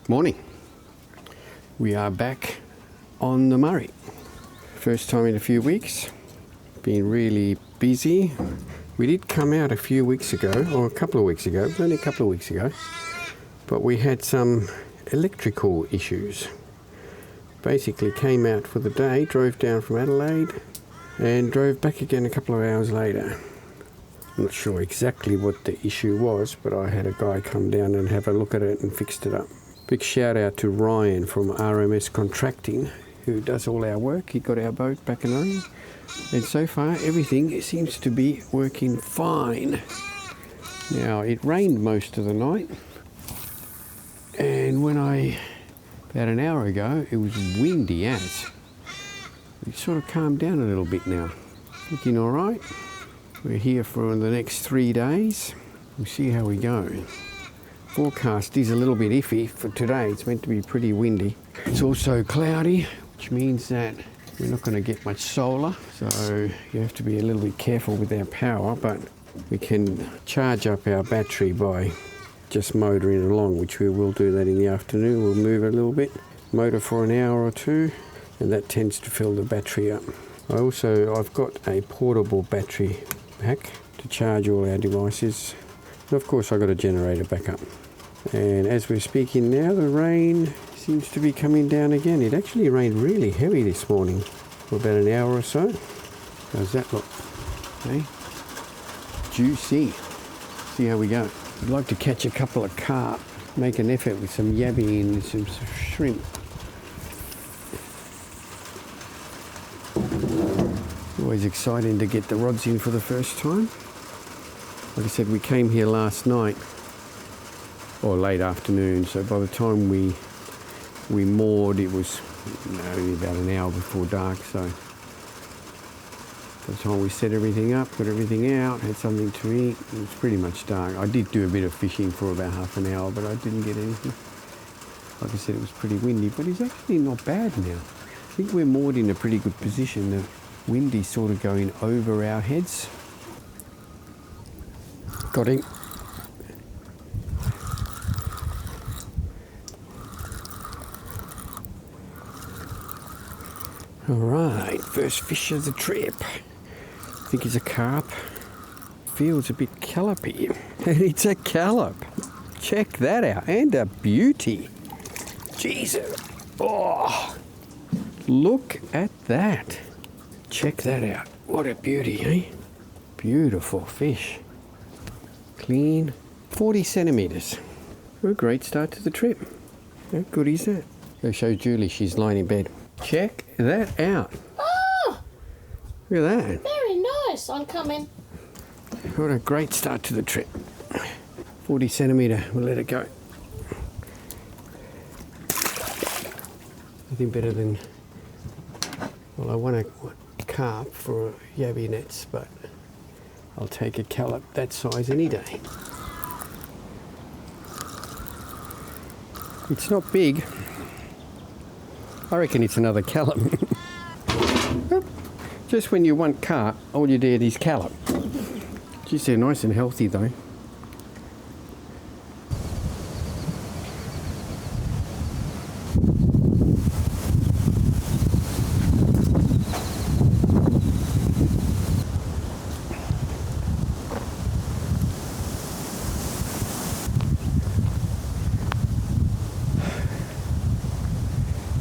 Morning. We are back on the Murray. First time in a few weeks. Been really busy. We did come out a few weeks ago, or a couple of weeks ago, it was only a couple of weeks ago, but we had some electrical issues. Basically came out for the day, drove down from Adelaide and drove back again a couple of hours later. I'm not sure exactly what the issue was, but I had a guy come down and have a look at it and fixed it up. Big shout out to Ryan from RMS Contracting, who does all our work. He got our boat back and running, and so far everything seems to be working fine. Now, it rained most of the night, and about an hour ago, it was windy as. It sort of calmed down a little bit now. Looking all right. We're here for the next 3 days. We'll see how we go. Forecast is a little bit iffy for today. It's meant to be pretty windy. It's also cloudy, which means that we're not going to get much solar. So you have to be a little bit careful with our power, but we can charge up our battery by just motoring along, which we will do that in the afternoon. We'll move a little bit, motor for an hour or two, and that tends to fill the battery up. I've got a portable battery pack to charge all our devices. And of course, I've got a generator backup. And as we're speaking now, the rain seems to be coming down again. It actually rained really heavy this morning for about an hour or so. How's that look? Okay. Juicy. See how we go. I'd like to catch a couple of carp, make an effort with some yabby and some shrimp. Always exciting to get the rods in for the first time. Like I said, we came here last night, or late afternoon, so by the time we moored, it was only about an hour before dark, so by the time we set everything up, got everything out, had something to eat, it was pretty much dark. I did do a bit of fishing for about half an hour, but I didn't get anything. Like I said, it was pretty windy, but it's actually not bad now. I think we're moored in a pretty good position. The wind is sort of going over our heads. Got him. All right, first fish of the trip. I think it's a carp. Feels a bit callopy. And it's a callop. Check that out. And a beauty. Jesus. Oh, look at that. Check that out. What a beauty, eh? Beautiful fish. Clean. 40 centimetres. What a great start to the trip. How good is that? Go show Julie, she's lying in bed. Check that out. Oh! Look at that. Very nice. I'm coming. What a great start to the trip. 40 centimetre. We'll let it go. Nothing better than... Well, I want a carp for yabby nets, but I'll take a callop that size any day. It's not big. I reckon it's another callop. Just when you want carp, all you need is callop. Geez, they're nice and healthy though.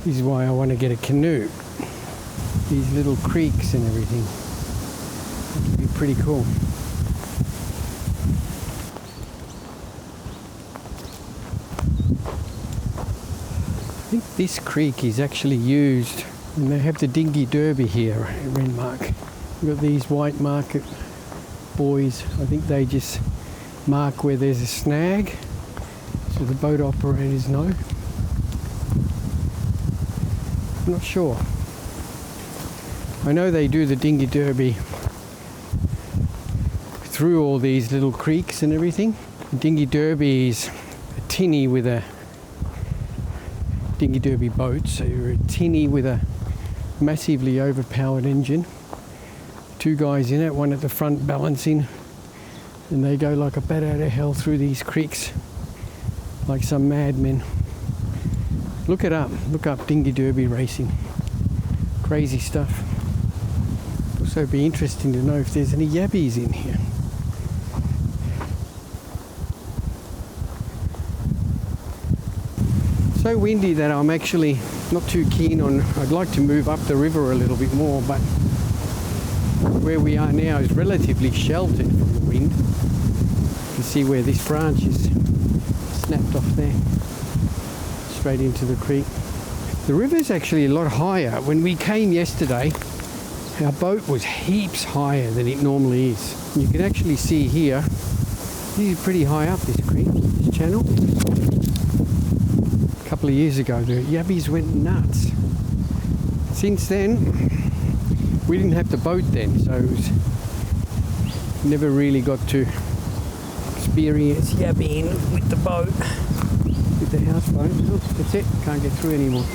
This is why I want to get a canoe. These little creeks and everything. It would be pretty cool. I think this creek is actually used, and they have the dinghy derby here at Renmark. We've got these white market buoys. I think they just mark where there's a snag, so the boat operators know. I'm not sure. I know they do the dinghy derby through all these little creeks and everything. The dinghy derby is a tinny with a dinghy derby boat, so you're a tinny with a massively overpowered engine. Two guys in it, one at the front balancing, and they go like a bat out of hell through these creeks like some madmen. Look it up. Look up dinghy derby racing. Crazy stuff. Also be interesting to know if there's any yabbies in here. So windy that I'm actually not too keen on. I'd like to move up the river a little bit more, but where we are now is relatively sheltered from the wind. You can see where this branch is snapped off there, straight into the creek. The river's actually a lot higher. When we came yesterday, our boat was heaps higher than it normally is. You can actually see here, this is pretty high up, this creek, this channel. A couple of years ago, the yabbies went nuts. Since then, we didn't have the boat then, so it was, never really got to experience yabbying with the boat, with the houseboat. Oh, that's it, can't get through anymore.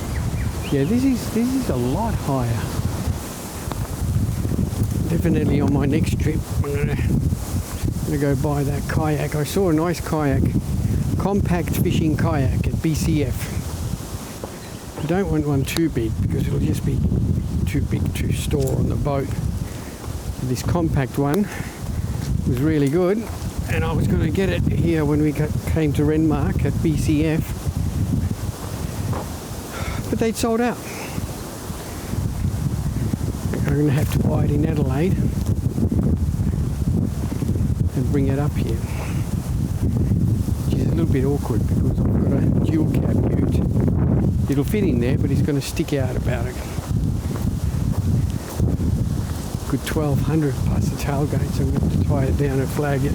Yeah, this is a lot higher. Definitely on my next trip, I'm gonna go buy that kayak. I saw a nice kayak, compact fishing kayak at BCF. I don't want one too big because it'll just be too big to store on the boat. This compact one was really good, and I was going to get it here when we came to Renmark at BCF, but they'd sold out. I'm going to have to buy it in Adelaide and bring it up here, which is a little bit awkward because I've got a dual cab ute. It'll fit in there, but it's going to stick out about a good 1200 plus the tailgate, so I'm going to have to tie it down and flag it.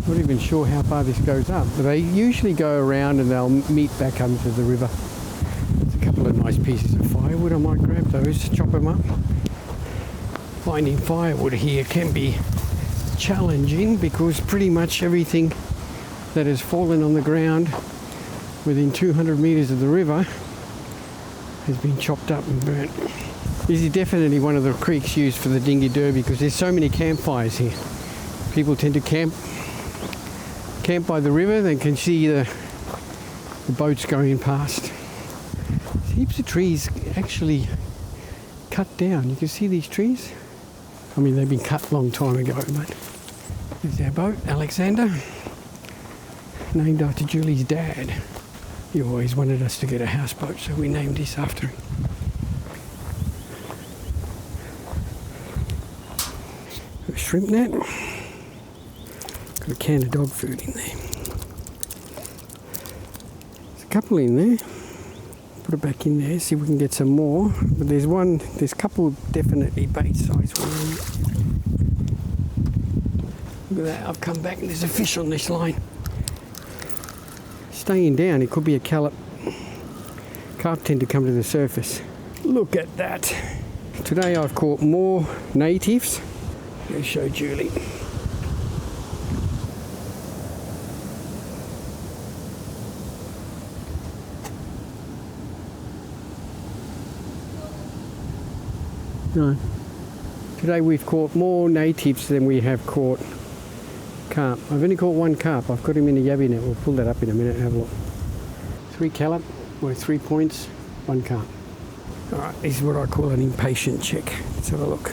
Not even sure how far this goes up, but they usually go around and they'll meet back onto the river. There's a couple of nice pieces of firewood. I might grab those, chop them up. Finding firewood here can be challenging because pretty much everything that has fallen on the ground within 200 meters of the river has been chopped up and burnt. This is definitely one of the creeks used for the dinghy derby because there's so many campfires here. People tend to camp by the river, they can see the boats going past. There's heaps of trees actually cut down. You can see these trees. I mean, they've been cut a long time ago, but there's our boat, Alexander, named after Julie's dad. He always wanted us to get a houseboat, so we named this after him. A shrimp net. Got a can of dog food in there. There's a couple in there. Put it back in there, see if we can get some more. But there's a couple definitely bait size ones. Look at that, I've come back and there's a fish on this line. Staying down, it could be a callop. Carp tend to come to the surface. Look at that. Today I've caught more natives. Let me show Julie. No. Today we've caught more natives than we have caught carp. I've only caught one carp. I've got him in a yabby net. We'll pull that up in a minute and have a look. 3 callop, or 3 points, 1 carp. Alright, this is what I call an impatient check. Let's have a look.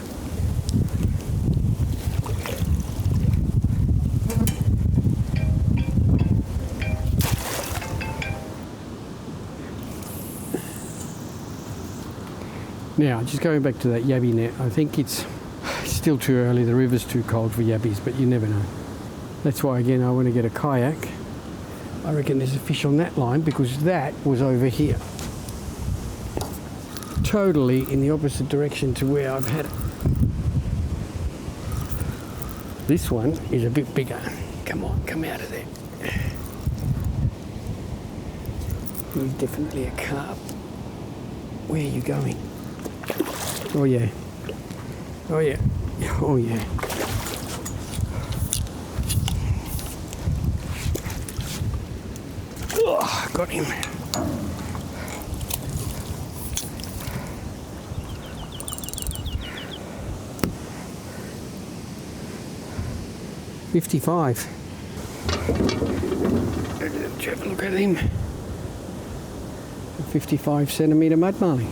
Now, just going back to that yabby net, I think it's still too early. The river's too cold for yabbies, but you never know. That's why, again, I want to get a kayak. I reckon there's a fish on that line because that was over here. Totally in the opposite direction to where I've had it. This one is a bit bigger. Come on, come out of there. He's definitely a carp. Where are you going? Oh yeah. Oh yeah. Oh yeah. Oh, got him. $55. Did you have a look at him? A 55 centimetre mud mully.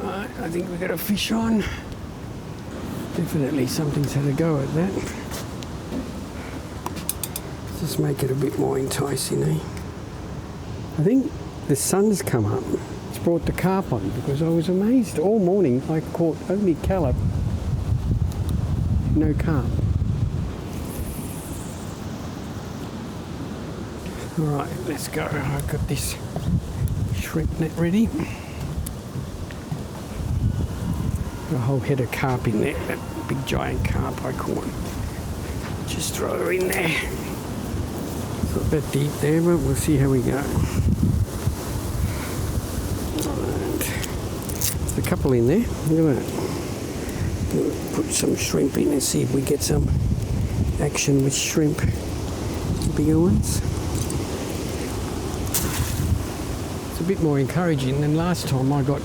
Right, I think we got a fish on. Definitely something's had a go at that. Just make it a bit more enticing, eh? I think the sun's come up. It's brought the carp on because I was amazed. All morning I caught only callop, no carp. Alright, let's go. I've got this shrimp net ready. Got a whole head of carp in there, that big giant carp I caught. Just throw her in there. It's not that deep there, but we'll see how we go. Right. There's a couple in there, look at that. We'll put some shrimp in and see if we get some action with shrimp. Bigger ones. A bit more encouraging than last time. I got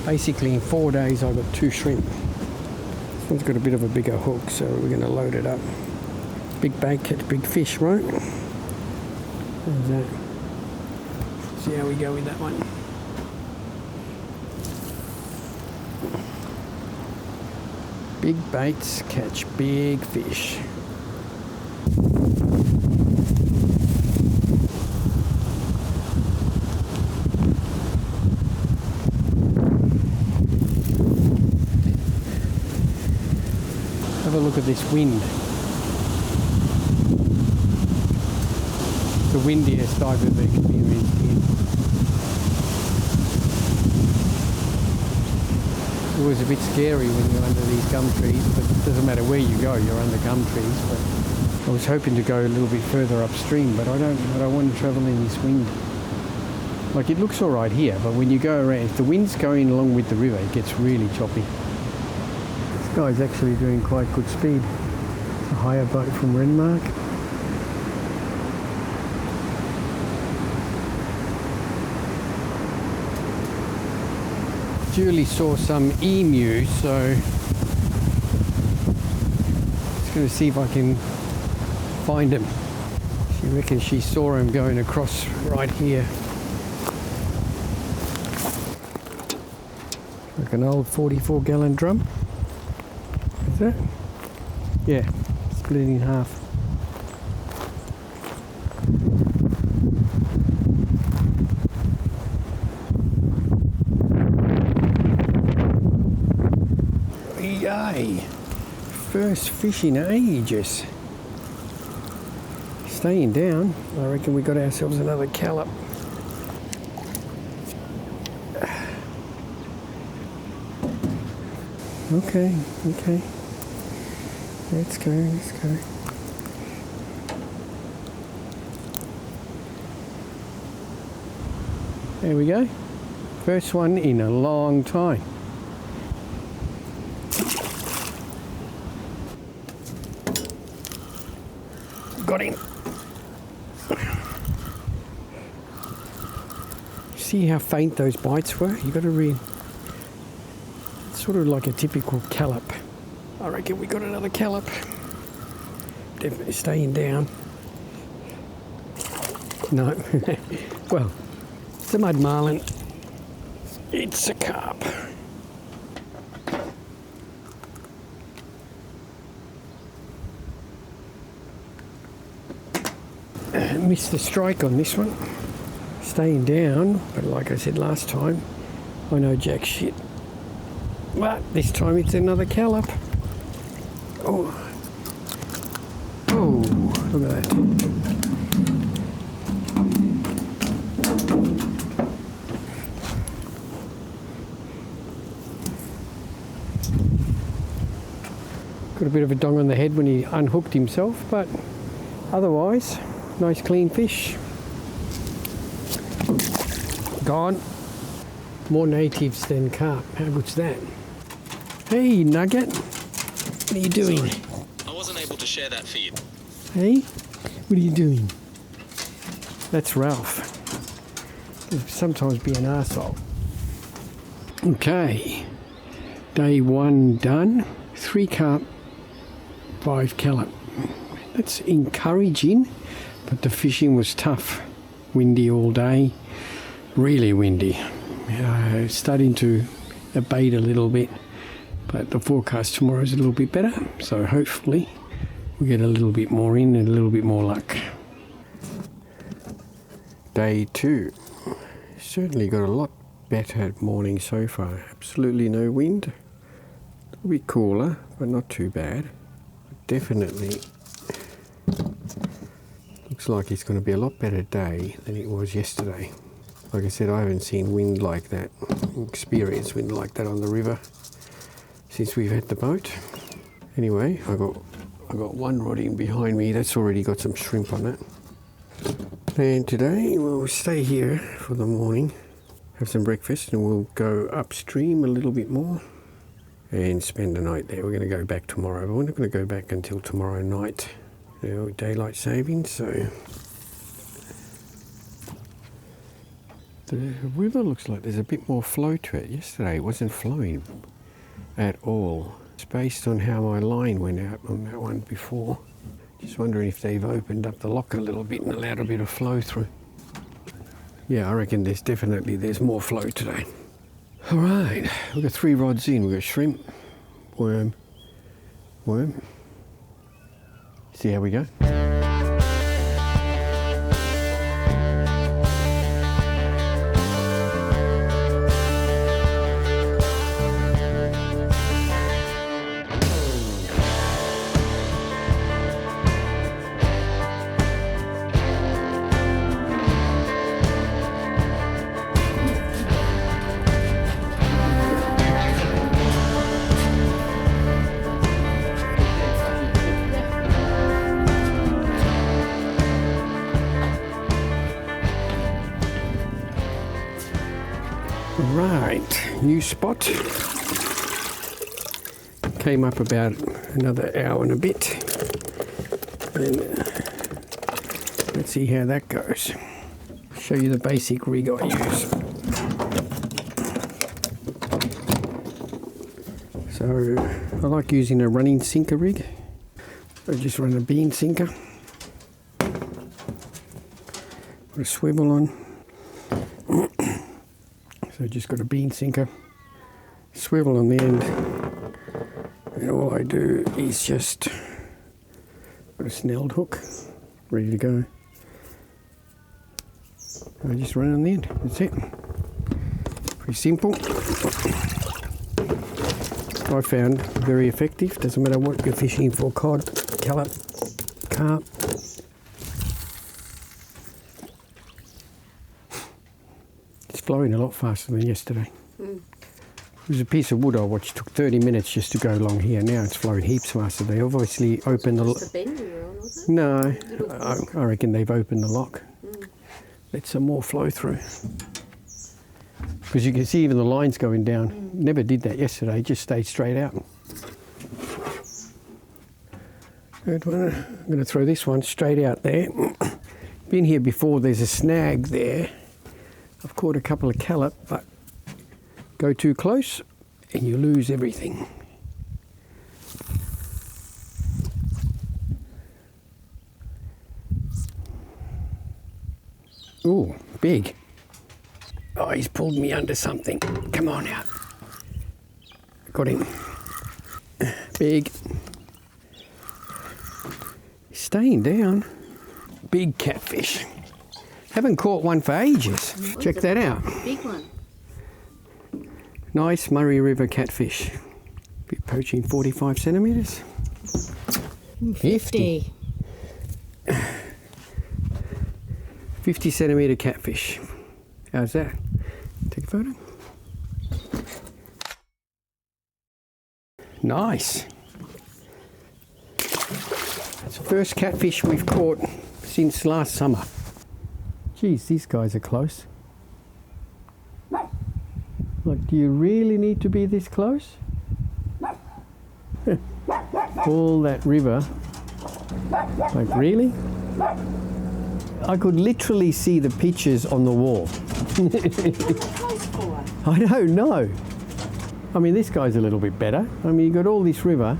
basically in 4 days I got 2 shrimp. This one's got a bit of a bigger hook, so we're going to load it up. Big bait catch big fish, right? How's that? See how we go with that one. Big baits catch big fish. Have a look at this wind. The windiest I've ever experienced here. It was a bit scary when you're under these gum trees, but it doesn't matter where you go, you're under gum trees. But I was hoping to go a little bit further upstream, but I don't want to travel in this wind. Like, it looks all right here, but when you go around, if the wind's going along with the river, it gets really choppy. This guy's actually doing quite good speed. It's a higher boat from Renmark. Julie saw some emus, so just going to see if I can find them. She reckons she saw him going across right here. Like an old 44-gallon drum. Is that? Yeah, split in half. Yay! First fish in ages. Staying down. I reckon we got ourselves another callop. Okay. Let's go. There we go. First one in a long time. Got him. See how faint those bites were? You got to read. Sort of like a typical callop. I reckon we got another callop. Definitely staying down. No. Well, it's a mud marlin. It's a carp. Missed the strike on this one. Staying down, but like I said last time, I know jack shit. But this time it's another callop. Oh, look at that. Got a bit of a dong on the head when he unhooked himself, but otherwise, nice clean fish. Gone. More natives than carp. How good's that? Hey, Nugget. What are you doing? Sorry, I wasn't able to share that feed. Hey? What are you doing? That's Ralph. He'll sometimes be an arsehole. Okay. Day 1 done. 3 carp, 5 callop. That's encouraging, but the fishing was tough. Windy all day, really windy. Starting to abate a little bit, but the forecast tomorrow is a little bit better, so hopefully we get a little bit more in and a little bit more luck. Day 2. Certainly got a lot better morning so far. Absolutely no wind. A little bit cooler, but not too bad. Definitely looks like it's going to be a lot better day than it was yesterday. Like I said, I haven't seen wind like that, experienced wind like that on the river since we've had the boat. Anyway, I got one rod in behind me. That's already got some shrimp on it. And today we'll stay here for the morning, have some breakfast, and we'll go upstream a little bit more and spend the night there. We're going to go back tomorrow, but we're not going to go back until tomorrow night. Daylight savings, so the river looks like there's a bit more flow to it. Yesterday it wasn't flowing at all. It's based on how my line went out on that one before. Just wondering if they've opened up the lock a little bit and allowed a bit of flow through. Yeah, I reckon there's more flow today. All right, we've got 3 rods in. We've got shrimp, worm. See how we go. Right, new spot. Came up about another hour and a bit. And let's see how that goes. Show you the basic rig I use. So I like using a running sinker rig. I just run a bean sinker. Put a swivel on. So just got a bean sinker, swivel on the end, and all I do is just put a snelled hook, ready to go. I just run on the end, that's it. Pretty simple. I found very effective, doesn't matter what you're fishing for, cod, carp. Flowing a lot faster than yesterday. It was a piece of wood I watched, took 30 minutes just to go along here. Now it's flowing heaps faster. They obviously opened the lock. No, I reckon they've opened the lock. Let some more flow through. Because you can see even the lines going down. Never did that yesterday, just stayed straight out. Good one. I'm going to throw this one straight out there. Been here before, there's a snag there. I've caught a couple of callop, but go too close and you lose everything. Ooh, big. Oh, he's pulled me under something. Come on out. Got him. Big. He's staying down. Big catfish. Haven't caught one for ages. Check that out. Big one. Nice Murray River catfish. Be poaching 45 centimetres. 50. 50 centimetre catfish. How's that? Take a photo. Nice. It's the first catfish we've caught since last summer. Geez, these guys are close. Like, do you really need to be this close? All that river. Like, really? I could literally see the pictures on the wall. I don't know. I mean, this guy's a little bit better. I mean, you've got all this river.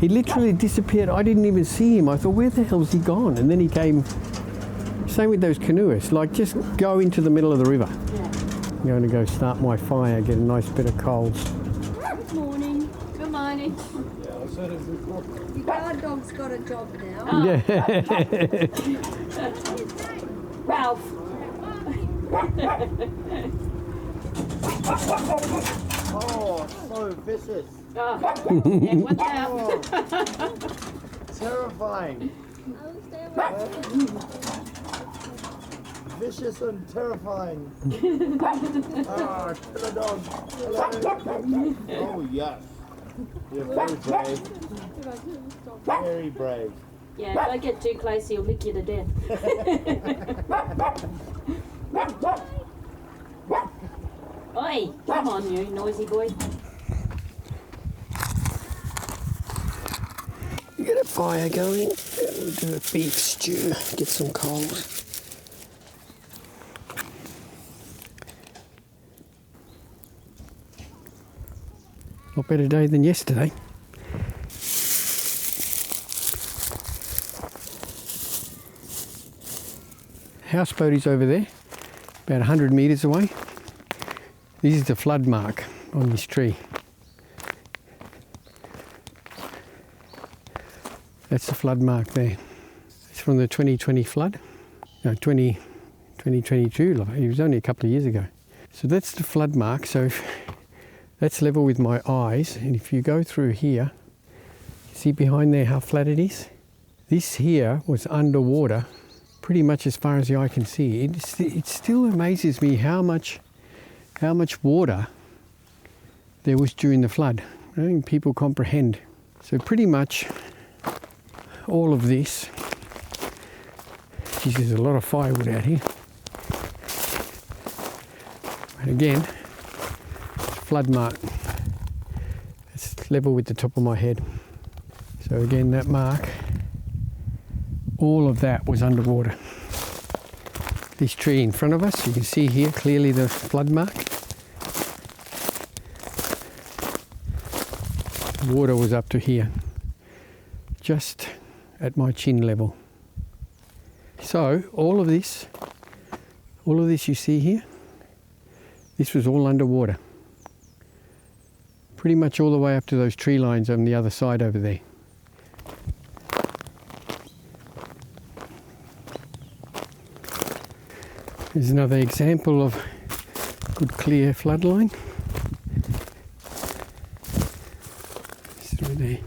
He literally disappeared. I didn't even see him. I thought, where the hell's he gone? And then he came. Same with those canoeists. Like, just go into the middle of the river. Yeah. I'm going to go start my fire, get a nice bit of coals. Good morning. Good morning. The guard dog's got a job now. Oh. Yeah. Ralph. Oh, so vicious. Oh. Yeah, watch out. Terrifying. Vicious and terrifying. Ah, killer dog. Hello. Oh, yes. You're very brave. Very brave. Yeah, don't get too close, he'll lick you to death. Oi, come on you noisy boy. Get a fire going. We'll do a beef stew. Get some coals. Not better day than yesterday. Houseboat is over there, about 100 metres away. This is the flood mark on this tree. That's the flood mark there. It's from the 2020 flood. No, 2022, like, it was only a couple of years ago. So that's the flood mark. So that's level with my eyes. And if you go through here, see behind there how flat it is? This here was underwater pretty much as far as the eye can see. It still amazes me how much water there was during the flood. I don't think people comprehend. So pretty much all of this, geez, there's a lot of firewood out here. And again, flood mark. It's level with the top of my head. So again, that mark, all of that was underwater. This tree in front of us, you can see here clearly the flood mark. The water was up to here, just at my chin level. So all of this you see here, this was all underwater. Pretty much all the way up to those tree lines on the other side over there. Here's another example of good clear flood line. It's through there.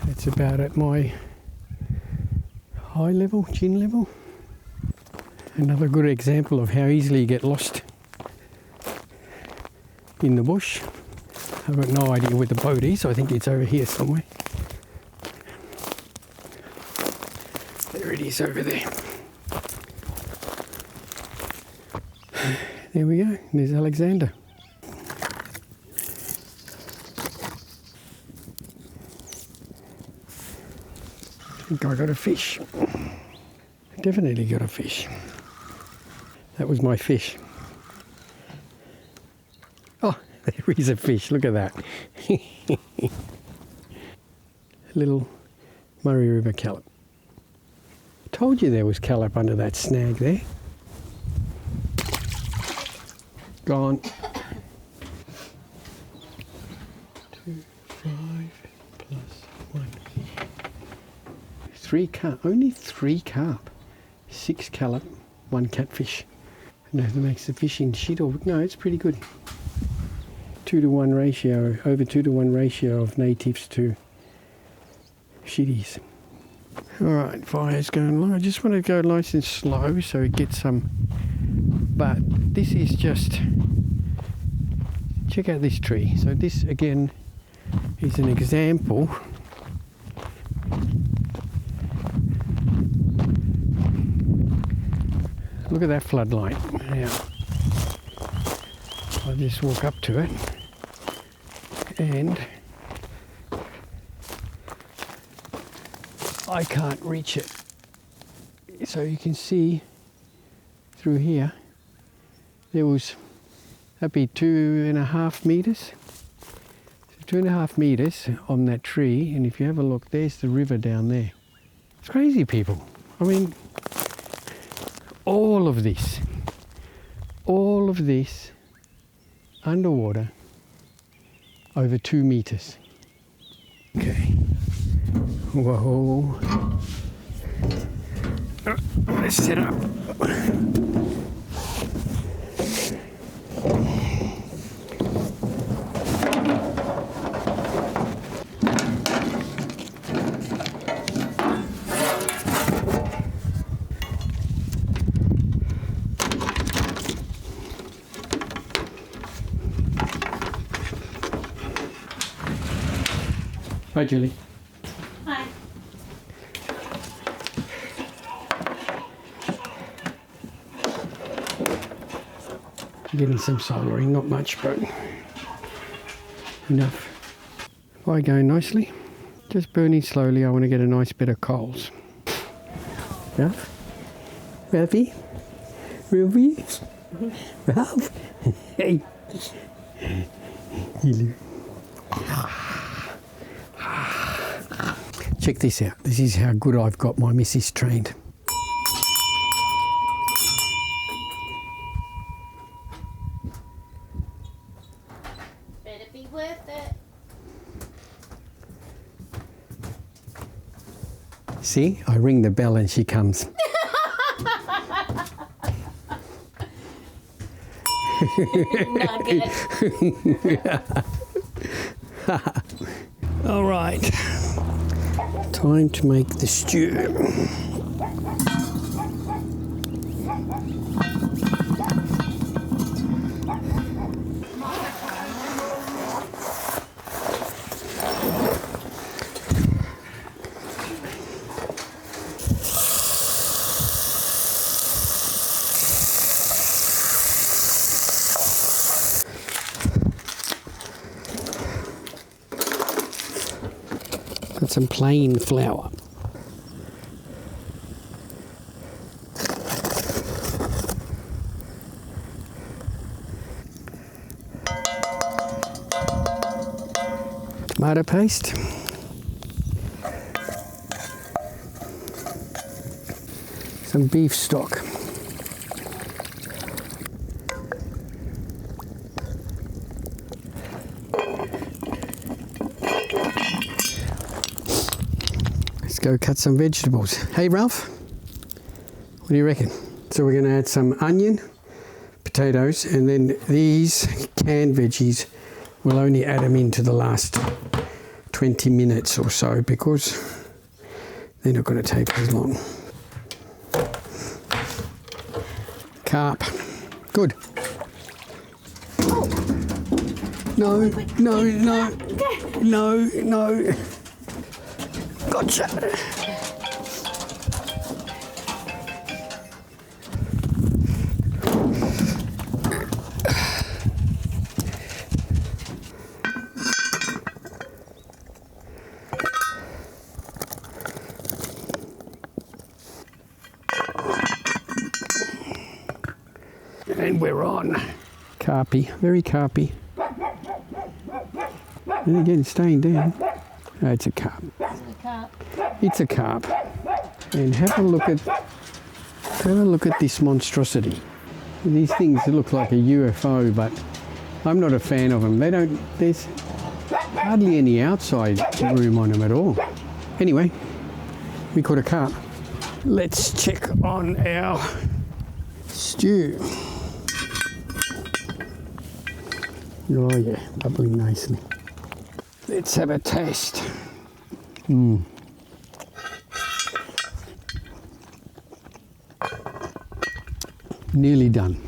It's about at my eye level, chin level. Another good example of how easily you get lost in the bush. I've got no idea where the boat is. I think it's over here somewhere. There it is over there. There we go, there's Alexander. I think I got a fish. I definitely got a fish. That was my fish. Oh, there is a fish, look at that. A little Murray River callop. I told you there was callop under that snag there. Gone. 2, 5 plus 1. 3 carp, only 3 carp. 6 callop, 1 catfish. I don't know if that makes the fishing shit or no, it's pretty good. 2-to-1 ratio, over 2-to-1 ratio of natives to shitties. Alright, fire's going along. I just want to go nice and slow so it gets some. But this is just, check out this tree. So this again is an example look at that floodlight. Now I'll just walk up to it and I can't reach it. So you can see through here there was, that'd be 2.5 meters. So 2.5 meters on that tree, and if you have a look, there's the river down there. It's crazy, people. I mean, all of this underwater over 2 meters. Okay. Whoa. Let's set up. Hi, Julie. Hi. Getting some soldering, not much, but enough. Fire going nicely. Just burning slowly. I want to get a nice bit of coals. Ralph? Ralphie? Ralphie? Ralph? Hey. Hello. Check this out. This is how good I've got my missus trained. Better be worth it. See, I ring the bell and she comes. Nugget. All right, time to make the stew. Got some plain flour. Tomato paste. Some beef stock. Let's go cut some vegetables. Hey Ralph, what do you reckon? So we're going to add some onion, potatoes, and then these canned veggies, we'll only add them into the last 20 minutes or so because they're not going to take as long. Carp. Good. No, no, no, no, no. Gotcha. And we're on. Carpy, very carpy. And again, staying down. Oh, it's a carp. It's a carp. And have a look at this monstrosity. These things look like a UFO, but I'm not a fan of them. There's hardly any outside room on them at all. Anyway, we caught a carp. Let's check on our stew. Oh yeah, bubbling nicely. Let's have a taste. Nearly done,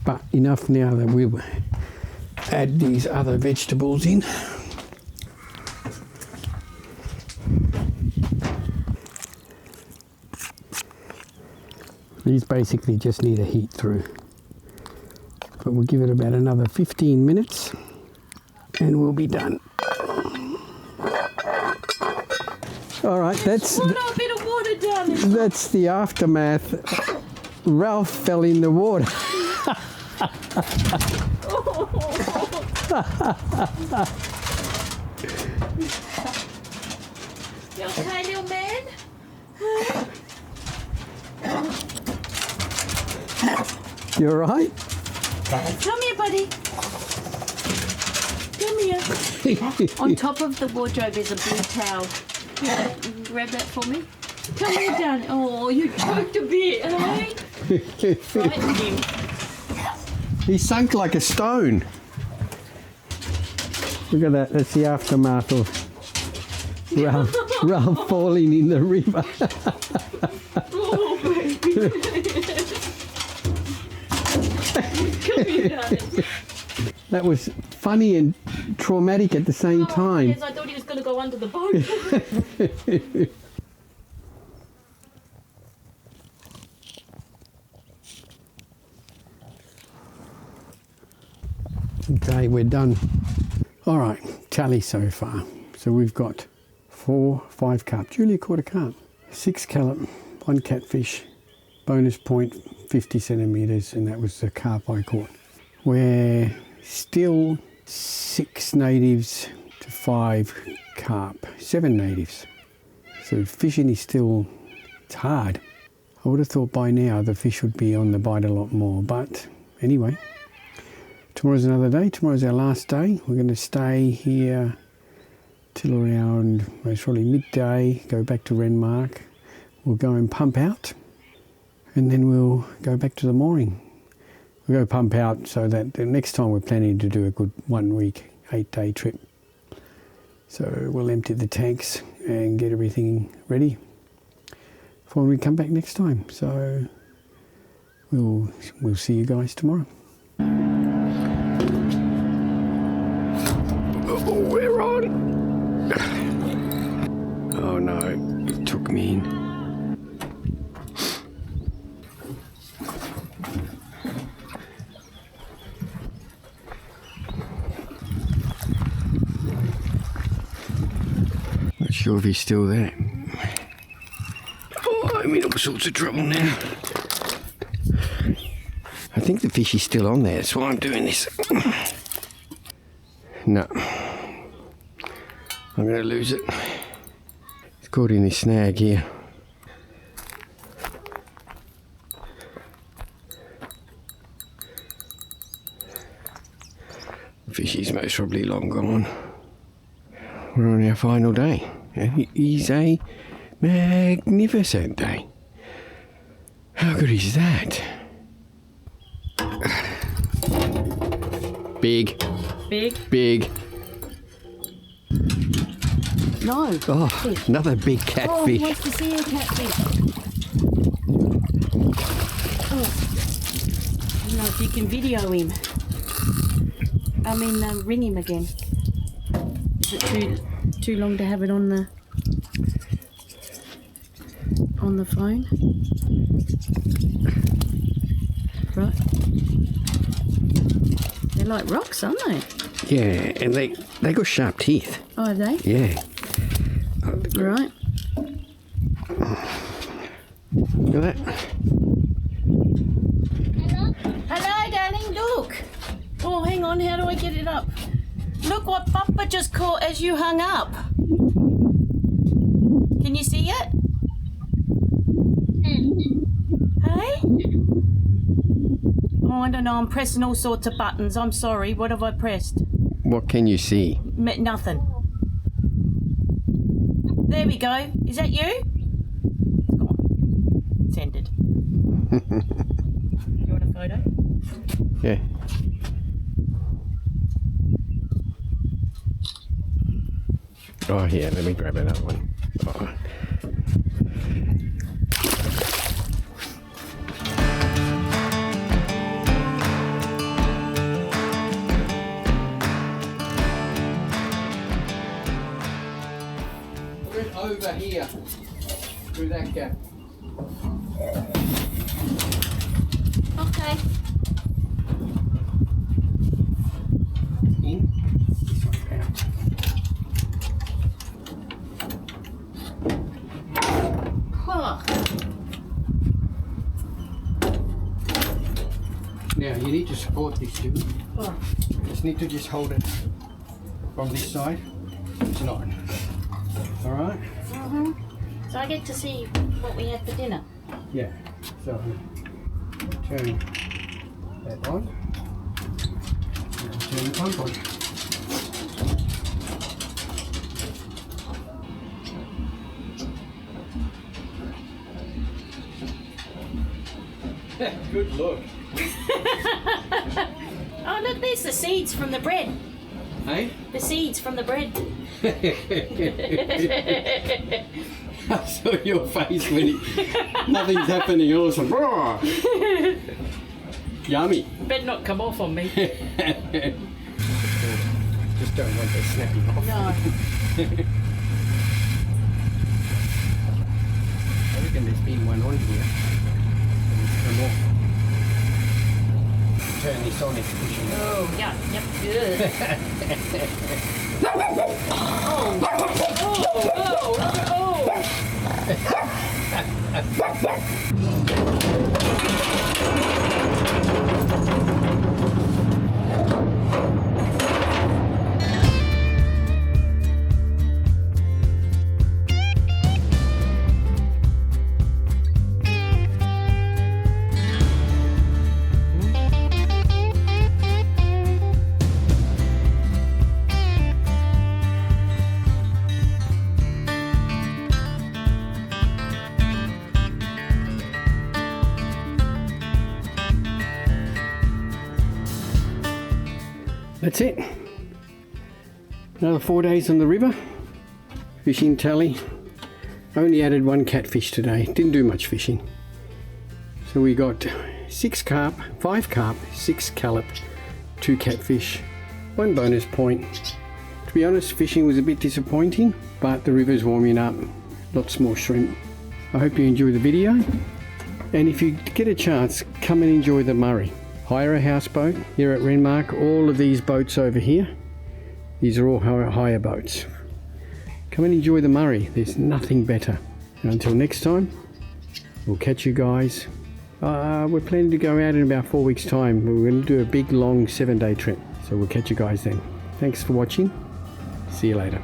but enough now that we'll add these other vegetables in. These basically just need a heat through, but we'll give it about another 15 minutes and we'll be done. All right, that's Well, not a bit of water down there. that's the aftermath. Ralph fell in the water. You okay, little man? You alright? Come here, buddy. Come here. On top of the wardrobe is a blue towel. Here, you can grab that for me. Come here, darling. Oh, you choked a bit, eh? Frightened him. He sunk like a stone. Look at that. That's the aftermath of Ralph falling in the river. Oh, baby. Come here, darling. That was funny and traumatic at the same time. Yes, I thought he was going to go under the boat. Okay, we're done. All right, tally so far. So we've got 5 carp. Julia caught a carp. 6 scallop, 1 catfish, bonus point 50 centimetres, and that was the carp I caught. We're still 6 natives to 5 carp, 7 natives. So fishing is still, it's hard. I would have thought by now the fish would be on the bite a lot more, but anyway. Tomorrow's another day. Tomorrow's our last day. We're going to stay here till around most probably midday, go back to Renmark. We'll go and pump out, and then we'll go back to the mooring. We'll go pump out so that the next time we're planning to do a good 1 week, 8-day trip. So we'll empty the tanks and get everything ready for when we come back next time. So we'll see you guys tomorrow. Oh, we're on. Oh no, it took me in. Not sure if he's still there. Oh, I'm in all sorts of trouble now. I think the fish is still on there, that's why I'm doing this. No. I'm going to lose it. It's caught in this snag here. The fishy's most probably long gone. We're on our final day. It is a magnificent day. How good is that? Big. Big? Big. No. Oh, another big catfish. Oh, he wants to see a catfish. Oh. I don't know if you can video him. Ring him again. Is it too long to have it on the phone? Right. They're like rocks, aren't they? Yeah, and they got sharp teeth. Oh, have they? Yeah. Right. Look at that. Hello, darling, look. Oh, hang on, how do I get it up? Look what Papa just caught as you hung up. Can you see it? Hey? Oh, I don't know, I'm pressing all sorts of buttons. I'm sorry, what have I pressed? What can you see? Nothing. There we go. Is that you? Go on. Send it. You want a photo? Yeah. Oh, yeah, let me grab another one. Oh. Over here, through that gap. Okay. In. This one out. Oh. Now you need to support this, Jimmy. Oh. You just need to just hold it from this side. It's not. All right. So I get to see what we had for dinner. Yeah. So turn that on. And turn the pump on. Good look. Oh look, there's the seeds from the bread. Hey? The seeds from the bread. I saw your face when nothing's happening. All of a sudden, yummy. Better not come off on me. Just don't want that snapping off. No. I reckon there's been one on here. Come off. Turn this on, it's pushing. Oh, yeah, yep, good. That's it. Another 4 days on the river. Fishing tally. Only added one catfish today. Didn't do much fishing. So we got 6 carp, 5 carp, 6 scallop, 2 catfish, 1 bonus point. To be honest, fishing was a bit disappointing, but the river's warming up. Lots more shrimp. I hope you enjoy the video. And if you get a chance, come and enjoy the Murray. Hire a houseboat here at Renmark. All of these boats over here, these are all hire boats. Come and enjoy the Murray. There's nothing better. And until next time, we'll catch you guys. We're planning to go out in about 4 weeks' time. We're going to do a big, long 7-day trip. So we'll catch you guys then. Thanks for watching. See you later.